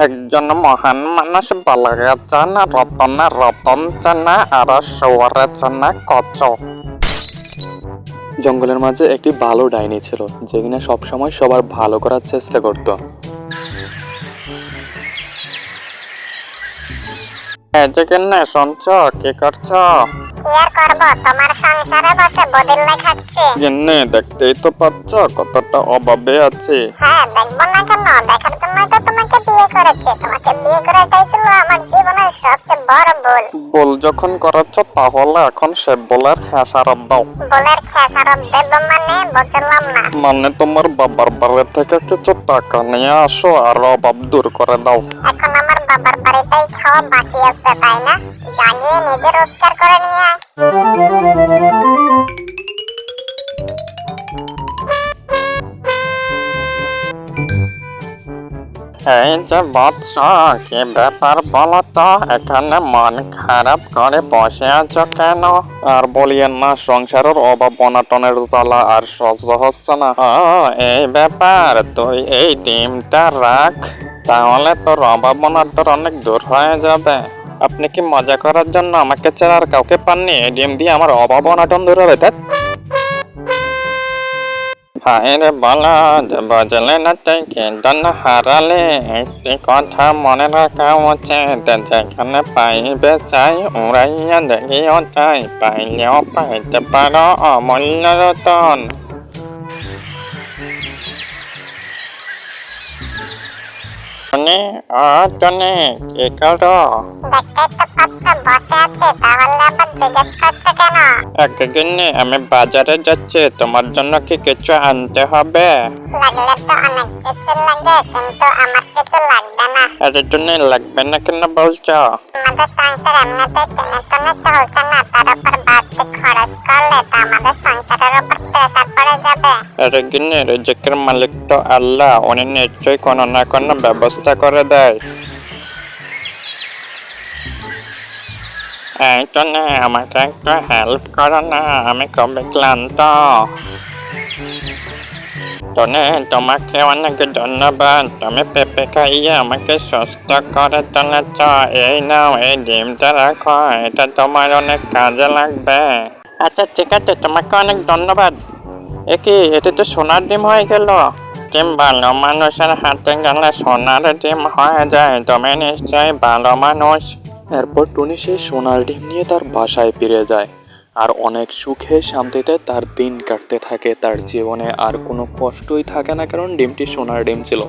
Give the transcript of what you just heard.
একজন মহান মানুষ বলে গেছেন, রতনে রতন চেনে আর শুয়োরে চেনে কচু। জঙ্গলের মাঝে একটি ভালো ডাইনি ছিল, যে কিনা সবসময় সবার ভালো করার চেষ্টা করত। এই যে কিন্নে শুনছ, কি করছ? কি আর করবো, তোমার সংসারে বসে বদিল্লা খাচ্ছি। গিন্নি, দেখতেই তো পাচ্ছ কতটা অভাবে আছি। হ্যাঁ, দেখবো না কেন? দেখার জন্যই তো তোমাকে বিয়ে করেছি। তোমাকে বিয়ে করাটাই ছিল আমার জীবনের সবচেয়ে বড় ভুল। ভুল যখন করেছ তাহলে এখন সে ভুলের খেসারত দাও। ভুলের খেসারত দেব মানে? বুঝলাম না। মানে তোমার বাবার বাড়ি থেকে কিছু টাকা নিয়ে আসো আর অভাব দূর করে দাও। এখন আমার বাবার বাড়িটাই খাওয়া বাকি আছে, তাই না? জাগিয়ে নিজে রোজগার করে নিয়ে আয়। এই যে বৎস, কি ব্যাপার বলো তো? এখানে মন খারাপ করে বসে আছো কেন? আর বলিয়েন না, সংসারের অভাব অনাটনের জ্বালা আর সহ্য হচ্ছে না। এই ব্যাপার, তুই এই ডিমটা রাখ, তাহলে তোর অভাব অনাটন অনেক দূর হয়ে যাবে। আপনি কি মজা করার জন্য আমাকে ছাড়া আর কাউকে পাননি? এই ডিম দিয়ে আমার অভাব অনাটন দূর হবে? ধ্যাৎ। ভাইরে বলা যে বজলে না থেকে জন হারালে একটি কথা মনে রাখা উচিত, যেখানে পাইবে চাই উড়াইয়া দেখিও চাই, পাইলেও পাইতে পারো অমূল্য রতন। টনি, টনি, কি করো? দেখতেই তো পাচ্ছ বসে আছে, তাহলে আবার জিজ্ঞেস করছো কেন? একদিনে আমি বাজারে যাচ্ছি, তোমার জন্য কি কিছু আনতে হবে? লাগলে তো অনেক কিছু লাগে, কিন্তু আমার কিছু লাগবে না। এর জন্য লাগবে না কেন বলছো? আমাদের সংসার এমনিতেই টেনে টনে চলছে না, তার উপর বাড়তি খরচ করলে তো আমাদের সংসারের উপর প্রেসার পড়ে যাবে। রেগিনে রিজিকের মালিক তো আল্লাহ, উনি নিশ্চয়ই কোনো না কোনো ব্যবস্থা করে দেয়। এই তো না, আমাকে একটু হেল্প করো না, আমি খুবই ক্লান্ত। টনি, তোমাকে অনেক ধন্যবাদ, তুমি পেঁপে খাইয়ে আমাকে সুস্থ করে তুলেছ। এই নাও, এই ডিমটা রাখো, এটা তোমার অনেক কাজে লাগবে। আচ্ছা ঠিক আছে, তোমাকে অনেক ধন্যবাদ। একি, এটা তো সোনার ডিম হয়ে গেল। ডিম ভালো মানুষের হাতে গেলে সোনার ডিম হয়ে যায়, তুমি নিশ্চয়ই ভালো মানুষ। এরপর টুনি সেই সোনার ডিম নিয়ে তার বাসায় ফিরে যায় আর অনেক সুখে শান্তিতে তার দিন কাটতে থাকে। তার জীবনে আর কোনো কষ্টই থাকে না, কারণ ডিমটি সোনার ডিম ছিল।